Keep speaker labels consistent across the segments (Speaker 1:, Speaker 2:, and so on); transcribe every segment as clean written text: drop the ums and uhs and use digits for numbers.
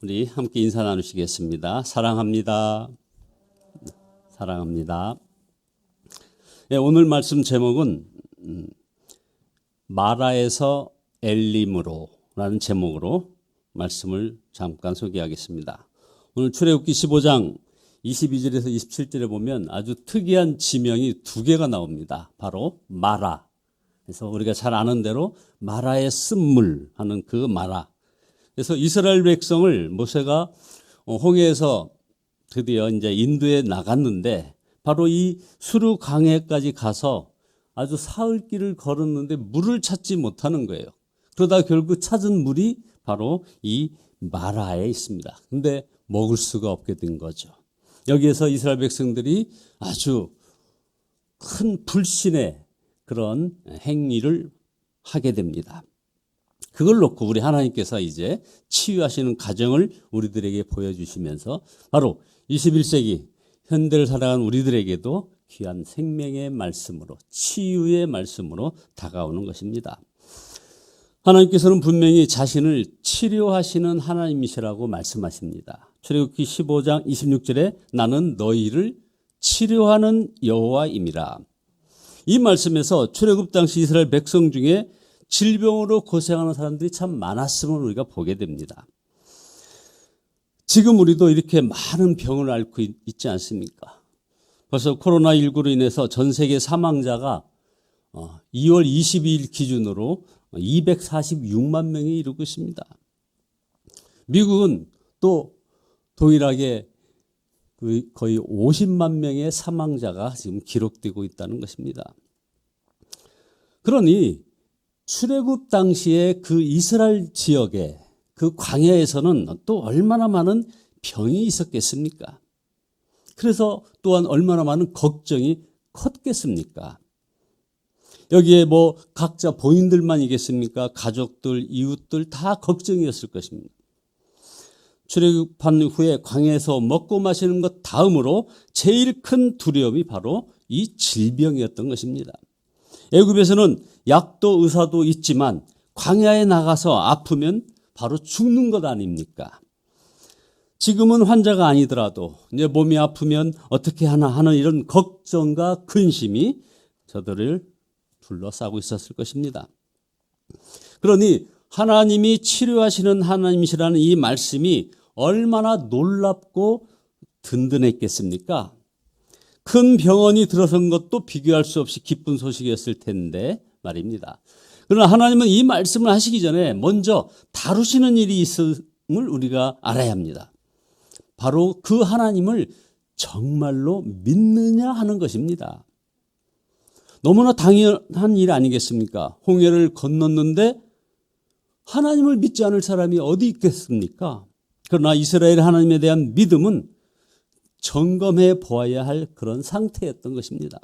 Speaker 1: 우리 함께 인사 나누시겠습니다. 사랑합니다. 사랑합니다. 네, 오늘 말씀 제목은 마라에서 엘림으로 라는 제목으로 말씀을 잠깐 소개하겠습니다. 오늘 출애굽기 15장 22절에서 27절에 보면 아주 특이한 지명이 두 개가 나옵니다. 바로 마라. 그래서 우리가 잘 아는 대로 마라의 쓴물 하는 그 마라. 그래서 이스라엘 백성을 모세가 홍해에서 드디어 이제 인도에 나갔는데 바로 이 수르 강해까지 가서 아주 사흘 길을 걸었는데 물을 찾지 못하는 거예요. 그러다 결국 찾은 물이 바로 이 마라에 있습니다. 근데 먹을 수가 없게 된 거죠. 여기에서 이스라엘 백성들이 아주 큰 불신의 그런 행위를 하게 됩니다. 그걸 놓고 우리 하나님께서 이제 치유하시는 과정을 우리들에게 보여주시면서 바로 21세기 현대를 살아가는 우리들에게도 귀한 생명의 말씀으로, 치유의 말씀으로 다가오는 것입니다. 하나님께서는 분명히 자신을 치료하시는 하나님이시라고 말씀하십니다. 출애굽기 15장 26절에 나는 너희를 치료하는 여호와임이라. 이 말씀에서 출애굽 당시 이스라엘 백성 중에 질병으로 고생하는 사람들이 참 많았음을 우리가 보게 됩니다. 지금 우리도 이렇게 많은 병을 앓고 있지 않습니까? 벌써 코로나19로 인해서 전 세계 사망자가 2월 22일 기준으로 246만 명이 이르고 있습니다. 미국은 또 동일하게 거의 50만 명의 사망자가 지금 기록되고 있다는 것입니다. 그러니 출애굽 당시에 그 이스라엘 지역에 그 광야에서는 또 얼마나 많은 병이 있었겠습니까? 그래서 또한 얼마나 많은 걱정이 컸겠습니까? 여기에 뭐 각자 본인들만이겠습니까? 가족들, 이웃들 다 걱정이었을 것입니다. 출애굽한 후에 광야에서 먹고 마시는 것 다음으로 제일 큰 두려움이 바로 이 질병이었던 것입니다. 애굽에서는 약도 의사도 있지만 광야에 나가서 아프면 바로 죽는 것 아닙니까? 지금은 환자가 아니더라도 이제 몸이 아프면 어떻게 하나 하는 이런 걱정과 근심이 저들을 둘러싸고 있었을 것입니다. 그러니 하나님이 치료하시는 하나님이시라는 이 말씀이 얼마나 놀랍고 든든했겠습니까? 큰 병원이 들어선 것도 비교할 수 없이 기쁜 소식이었을 텐데 말입니다. 그러나 하나님은 이 말씀을 하시기 전에 먼저 다루시는 일이 있음을 우리가 알아야 합니다. 바로 그 하나님을 정말로 믿느냐 하는 것입니다. 너무나 당연한 일 아니겠습니까? 홍해를 건넜는데 하나님을 믿지 않을 사람이 어디 있겠습니까? 그러나 이스라엘 하나님에 대한 믿음은 점검해 보아야 할 그런 상태였던 것입니다.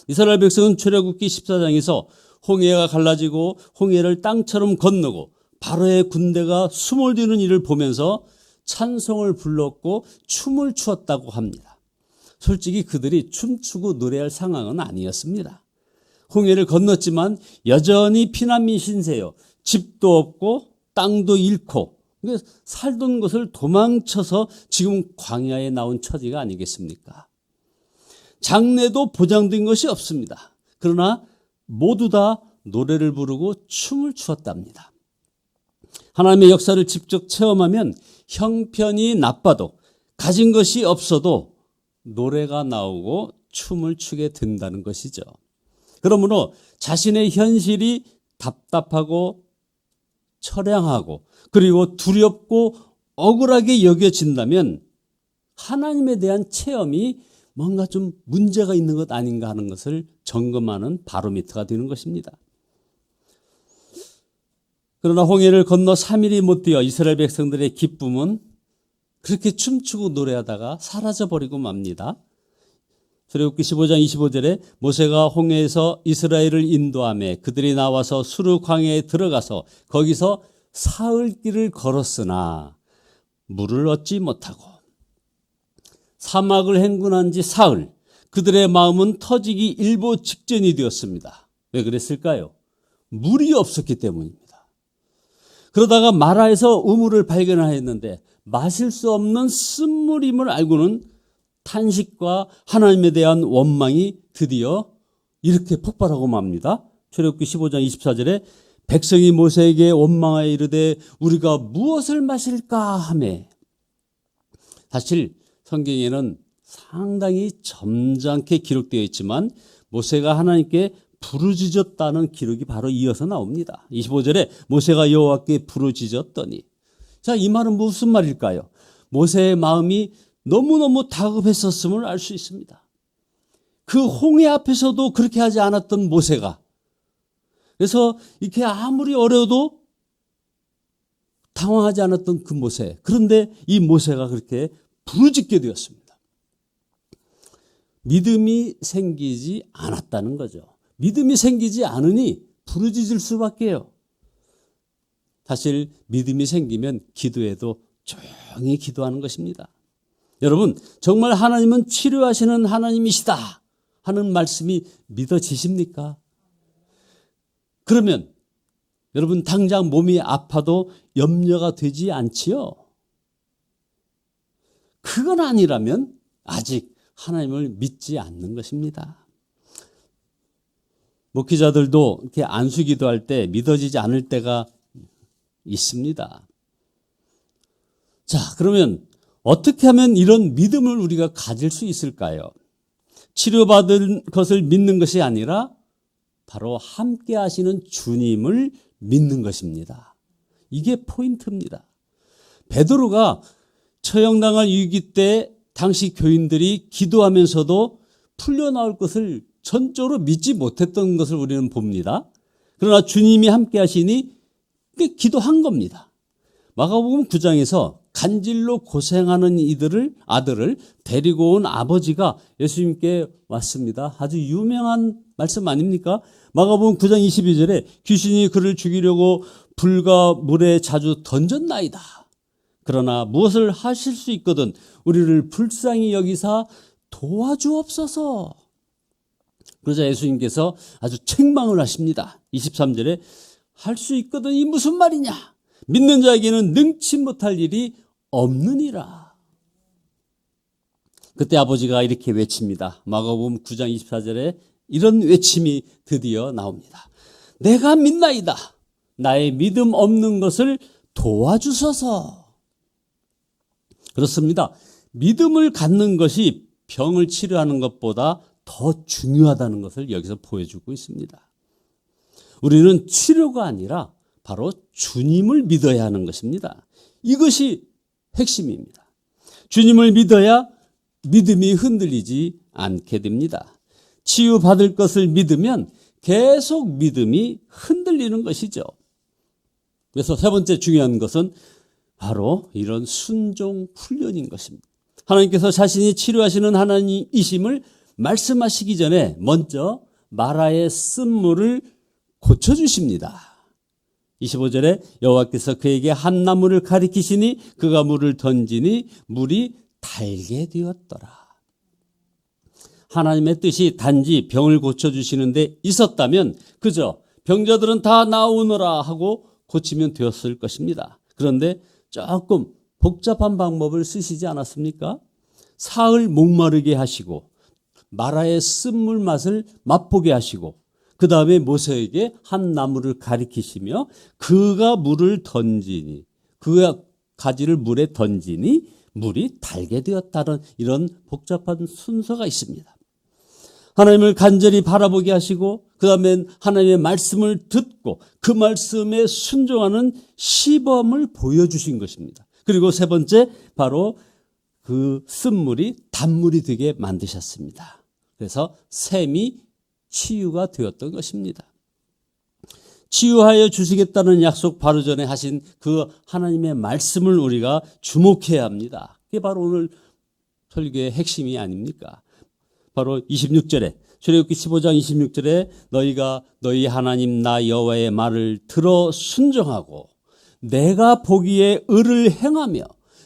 Speaker 1: 이스라엘 백성은 출애굽기 14장에서 홍해가 갈라지고 홍해를 땅처럼 건너고 바로의 군대가 숨을 뒤는 일을 보면서 찬송을 불렀고 춤을 추었다고 합니다. 솔직히 그들이 춤추고 노래할 상황은 아니었습니다. 홍해를 건넜지만 여전히 피난민 신세요. 집도 없고 땅도 잃고 살던 것을 도망쳐서 지금 광야에 나온 처지가 아니겠습니까? 장래도 보장된 것이 없습니다. 그러나 모두 다 노래를 부르고 춤을 추었답니다. 하나님의 역사를 직접 체험하면 형편이 나빠도 가진 것이 없어도 노래가 나오고 춤을 추게 된다는 것이죠. 그러므로 자신의 현실이 답답하고 처량하고 그리고 두렵고 억울하게 여겨진다면 하나님에 대한 체험이 뭔가 좀 문제가 있는 것 아닌가 하는 것을 점검하는 바로미터가 되는 것입니다. 그러나 홍해를 건너 3일이 못 되어 이스라엘 백성들의 기쁨은 그렇게 춤추고 노래하다가 사라져버리고 맙니다. 출애굽기 15장 25절에 모세가 홍해에서 이스라엘을 인도하며 그들이 나와서 수르 광야에 들어가서 거기서 사흘 길을 걸었으나 물을 얻지 못하고 사막을 행군한 지 사흘, 그들의 마음은 터지기 일보 직전이 되었습니다. 왜 그랬을까요? 물이 없었기 때문입니다. 그러다가 마라에서 우물을 발견하였는데 마실 수 없는 쓴물임을 알고는 탄식과 하나님에 대한 원망이 드디어 이렇게 폭발하고 맙니다. 출애굽기 15장 24절에 백성이 모세에게 원망하여 이르되 우리가 무엇을 마실까 하매, 사실 성경에는 상당히 점잖게 기록되어 있지만 모세가 하나님께 부르짖었다는 기록이 바로 이어서 나옵니다. 25절에 모세가 여호와께 부르짖었더니, 자, 이 말은 무슨 말일까요? 모세의 마음이 너무너무 다급했었음을 알 수 있습니다. 그 홍해 앞에서도 그렇게 하지 않았던 모세가, 그래서 이렇게 아무리 어려워도 당황하지 않았던 그 모세, 그런데 이 모세가 그렇게 부르짖게 되었습니다. 믿음이 생기지 않았다는 거죠. 믿음이 생기지 않으니 부르짖을 수밖에요. 사실 믿음이 생기면 기도해도 조용히 기도하는 것입니다. 여러분, 정말 하나님은 치료하시는 하나님이시다 하는 말씀이 믿어지십니까? 그러면 여러분 당장 몸이 아파도 염려가 되지 않지요? 그건 아니라면 아직 하나님을 믿지 않는 것입니다. 목회자들도 이렇게 안수기도할 때 믿어지지 않을 때가 있습니다. 자, 그러면 어떻게 하면 이런 믿음을 우리가 가질 수 있을까요? 치료받은 것을 믿는 것이 아니라 바로 함께 하시는 주님을 믿는 것입니다. 이게 포인트입니다. 베드로가 처형당할 위기 때 당시 교인들이 기도하면서도 풀려나올 것을 전적으로 믿지 못했던 것을 우리는 봅니다. 그러나 주님이 함께 하시니 기도한 겁니다. 마가복음 9장에서 간질로 고생하는 아들을 데리고 온 아버지가 예수님께 왔습니다. 아주 유명한 말씀 아닙니까? 마가복음 9장 22절에 귀신이 그를 죽이려고 불과 물에 자주 던졌나이다. 그러나 무엇을 하실 수 있거든 우리를 불쌍히 여기사 도와주옵소서. 그러자 예수님께서 아주 책망을 하십니다. 23절에 할 수 있거든 이 무슨 말이냐? 믿는 자에게는 능치 못할 일이 없느니라. 그때 아버지가 이렇게 외칩니다. 마가복음 9장 24절에 이런 외침이 드디어 나옵니다. 내가 믿나이다. 나의 믿음 없는 것을 도와주소서. 그렇습니다. 믿음을 갖는 것이 병을 치료하는 것보다 더 중요하다는 것을 여기서 보여주고 있습니다. 우리는 치료가 아니라 바로 주님을 믿어야 하는 것입니다. 이것이 핵심입니다. 주님을 믿어야 믿음이 흔들리지 않게 됩니다. 치유받을 것을 믿으면 계속 믿음이 흔들리는 것이죠. 그래서 세 번째 중요한 것은 바로 이런 순종 훈련인 것입니다. 하나님께서 자신이 치료하시는 하나님이심을 말씀하시기 전에 먼저 마라의 쓴물을 고쳐주십니다. 25절에 여호와께서 그에게 한 나무를 가리키시니 그가 물을 던지니 물이 달게 되었더라. 하나님의 뜻이 단지 병을 고쳐주시는 데 있었다면 그저 병자들은 다 나오너라 하고 고치면 되었을 것입니다. 그런데 조금 복잡한 방법을 쓰시지 않았습니까? 사흘 목마르게 하시고 마라의 쓴물 맛을 맛보게 하시고 그 다음에 모세에게 한 나무를 가리키시며 그가 물을 던지니 그가 가지를 물에 던지니 물이 달게 되었다는 이런 복잡한 순서가 있습니다. 하나님을 간절히 바라보게 하시고 그 다음에 하나님의 말씀을 듣고 그 말씀에 순종하는 시범을 보여주신 것입니다. 그리고 세 번째 바로 그 쓴물이 단물이 되게 만드셨습니다. 그래서 샘이 치유가 되었던 것입니다. 치유하여 주시겠다는 약속 바로 전에 하신 그 하나님의 말씀을 우리가 주목해야 합니다. 그게 바로 오늘 설교의 핵심이 아닙니까? 바로 26절에 출애굽기 15장 26절에 너희가 너희 하나님 나 여호와의 말을 들어 순종하고 내가 보기에 의를 행하며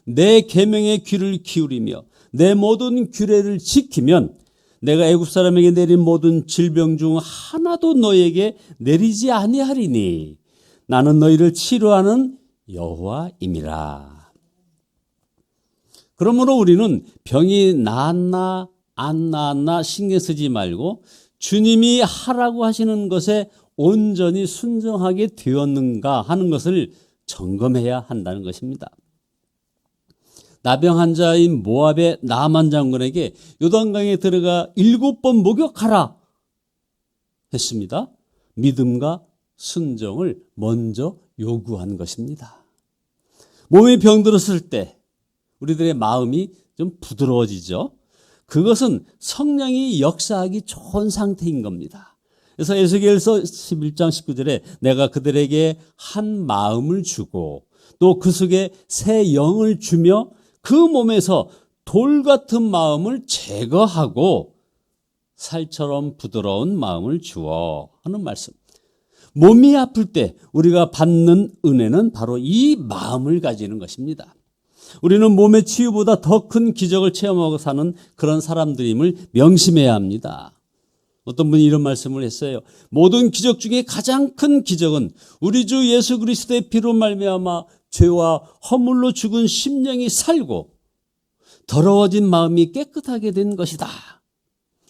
Speaker 1: 내 계명의 귀를 기울이며 내 모든 규례를 지키면 내가 애굽 사람에게 내린 모든 질병 중 하나도 너희에게 내리지 아니하리니 나는 너희를 치료하는 여호와임이라. 그러므로 우리는 병이 나았나 안 나았나 신경 쓰지 말고 주님이 하라고 하시는 것에 온전히 순종하게 되었는가 하는 것을 점검해야 한다는 것입니다. 나병 환자인 모압의 나만 장군에게 요단강에 들어가 7번 목욕하라 했습니다. 믿음과 순종을 먼저 요구한 것입니다. 몸에 병들었을 때 우리들의 마음이 좀 부드러워지죠. 그것은 성령이 역사하기 좋은 상태인 겁니다. 그래서 에스겔서 11장 19절에 내가 그들에게 한 마음을 주고 또 그 속에 새 영을 주며 그 몸에서 돌 같은 마음을 제거하고 살처럼 부드러운 마음을 주어 하는 말씀. 몸이 아플 때 우리가 받는 은혜는 바로 이 마음을 가지는 것입니다. 우리는 몸의 치유보다 더 큰 기적을 체험하고 사는 그런 사람들임을 명심해야 합니다. 어떤 분이 이런 말씀을 했어요. 모든 기적 중에 가장 큰 기적은 우리 주 예수 그리스도의 피로 말미암아 죄와 허물로 죽은 심령이 살고 더러워진 마음이 깨끗하게 된 것이다.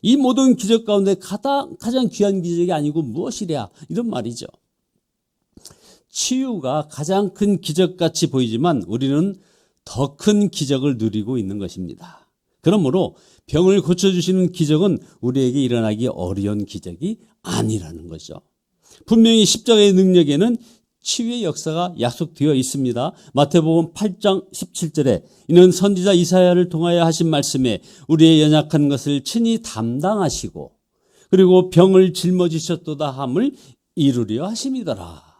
Speaker 1: 이 모든 기적 가운데 가장 귀한 기적이 아니고 무엇이랴 이런 말이죠. 치유가 가장 큰 기적같이 보이지만 우리는 더 큰 기적을 누리고 있는 것입니다. 그러므로 병을 고쳐주시는 기적은 우리에게 일어나기 어려운 기적이 아니라는 거죠. 분명히 십자가의 능력에는 치유의 역사가 약속되어 있습니다. 마태복음 8장 17절에 이는 선지자 이사야를 통하여 하신 말씀에 우리의 연약한 것을 친히 담당하시고 그리고 병을 짊어지셨도다 함을 이루려 하심이더라.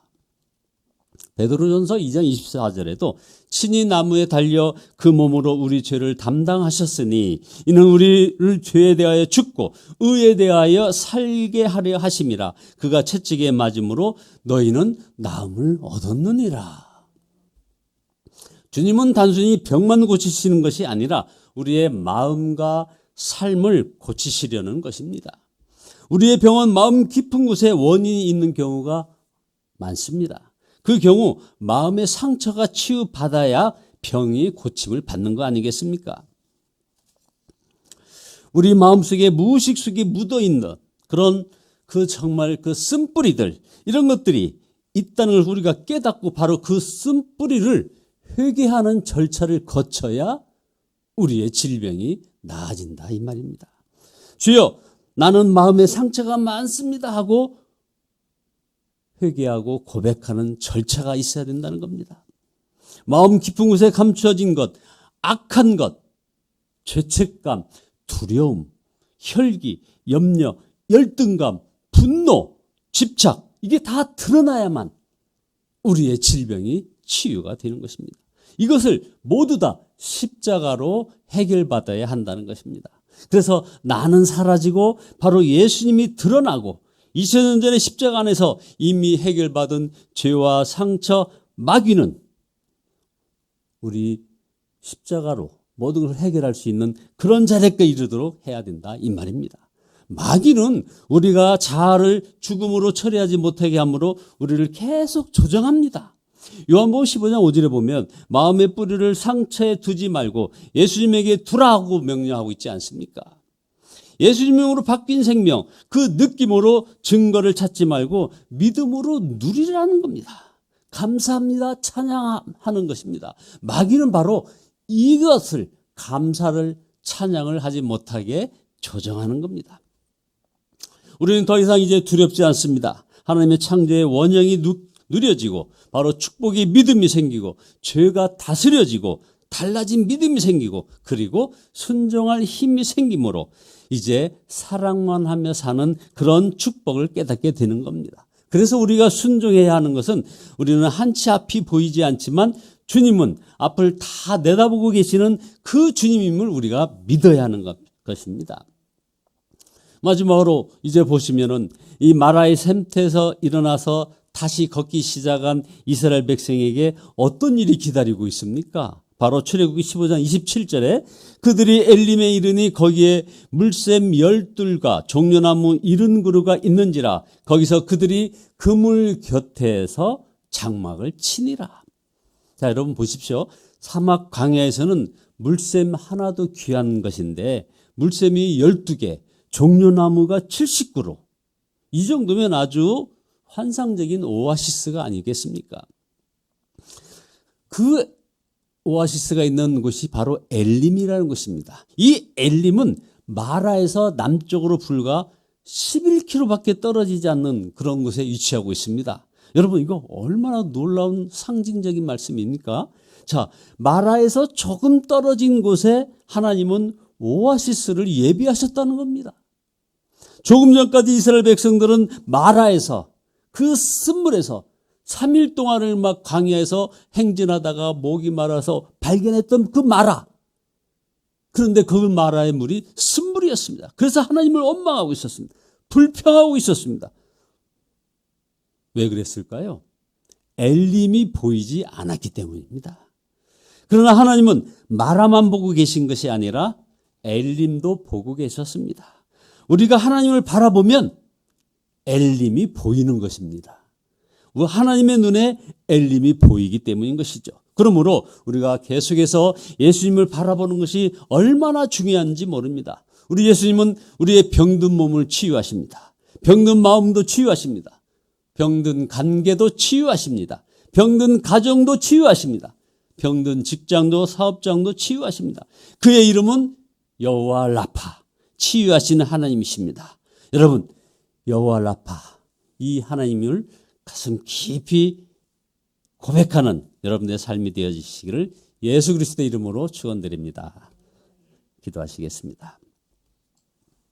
Speaker 1: 베드로전서 2장 24절에도 친히 나무에 달려 그 몸으로 우리 죄를 담당하셨으니 이는 우리를 죄에 대하여 죽고 의에 대하여 살게 하려 하심이라. 그가 채찍에 맞음으로 너희는 나음을 얻었느니라. 주님은 단순히 병만 고치시는 것이 아니라 우리의 마음과 삶을 고치시려는 것입니다. 우리의 병은 마음 깊은 곳에 원인이 있는 경우가 많습니다. 그 경우 마음의 상처가 치유받아야 병이 고침을 받는 거 아니겠습니까? 우리 마음속에 무의식 속에 묻어있는 그런 정말 그 쓴뿌리들 이런 것들이 있다는 걸 우리가 깨닫고 바로 그 쓴뿌리를 회개하는 절차를 거쳐야 우리의 질병이 나아진다 이 말입니다. 주여 나는 마음에 상처가 많습니다 하고 회개하고 고백하는 절차가 있어야 된다는 겁니다. 마음 깊은 곳에 감추어진 것, 악한 것, 죄책감, 두려움, 혈기, 염려, 열등감, 분노, 집착 이게 다 드러나야만 우리의 질병이 치유가 되는 것입니다. 이것을 모두 다 십자가로 해결받아야 한다는 것입니다. 그래서 나는 사라지고 바로 예수님이 드러나고 2000년 전에 십자가 안에서 이미 해결받은 죄와 상처, 마귀는 우리 십자가로 모든 걸 해결할 수 있는 그런 자리에 이르도록 해야 된다 이 말입니다. 마귀는 우리가 자아를 죽음으로 처리하지 못하게 함으로 우리를 계속 조정합니다. 요한복음 15장 5절에 보면 마음의 뿌리를 상처에 두지 말고 예수님에게 두라고 명령하고 있지 않습니까? 예수님으로 바뀐 생명, 그 느낌으로 증거를 찾지 말고 믿음으로 누리라는 겁니다. 감사합니다. 찬양하는 것입니다. 마귀는 바로 이것을 감사를 찬양을 하지 못하게 조정하는 겁니다. 우리는 더 이상 이제 두렵지 않습니다. 하나님의 창조의 원형이 누려지고 바로 축복의 믿음이 생기고 죄가 다스려지고 달라진 믿음이 생기고 그리고 순종할 힘이 생기므로 이제 사랑만 하며 사는 그런 축복을 깨닫게 되는 겁니다. 그래서 우리가 순종해야 하는 것은 우리는 한치 앞이 보이지 않지만 주님은 앞을 다 내다보고 계시는 그 주님임을 우리가 믿어야 하는 것입니다. 마지막으로 이제 보시면은 이 마라의 샘터에서 일어나서 다시 걷기 시작한 이스라엘 백성에게 어떤 일이 기다리고 있습니까? 바로 출애굽기 15장 27절에 그들이 엘림에 이르니 거기에 물샘 12과 종려나무 70그루가 있는지라 거기서 그들이 그물 곁에서 장막을 치니라. 자, 여러분 보십시오. 사막 광야에서는 물샘 하나도 귀한 것인데 물샘이 12개, 종려나무가 70그루. 이 정도면 아주 환상적인 오아시스가 아니겠습니까? 그 오아시스가 있는 곳이 바로 엘림이라는 곳입니다. 이 엘림은 마라에서 남쪽으로 불과 11km밖에 떨어지지 않는 그런 곳에 위치하고 있습니다. 여러분, 이거 얼마나 놀라운 상징적인 말씀입니까? 자, 마라에서 조금 떨어진 곳에 하나님은 오아시스를 예비하셨다는 겁니다. 조금 전까지 이스라엘 백성들은 마라에서 그 쓴물에서 3일 동안을 막 광야에서 행진하다가 목이 마라서 발견했던 그 마라. 그런데 그 마라의 물이 쓴물이었습니다. 그래서 하나님을 원망하고 있었습니다. 불평하고 있었습니다. 왜 그랬을까요? 엘림이 보이지 않았기 때문입니다. 그러나 하나님은 마라만 보고 계신 것이 아니라 엘림도 보고 계셨습니다. 우리가 하나님을 바라보면 엘림이 보이는 것입니다. 하나님의 눈에 엘림이 보이기 때문인 것이죠. 그러므로 우리가 계속해서 예수님을 바라보는 것이 얼마나 중요한지 모릅니다. 우리 예수님은 우리의 병든 몸을 치유하십니다. 병든 마음도 치유하십니다. 병든 관계도 치유하십니다. 병든 가정도 치유하십니다. 병든 직장도 사업장도 치유하십니다. 그의 이름은 여호와 라파, 치유하시는 하나님이십니다. 여러분, 여호와 라파, 이 하나님을 가슴 깊이 고백하는 여러분의 삶이 되어지시기를 예수 그리스도의 이름으로 축원드립니다. 기도하시겠습니다.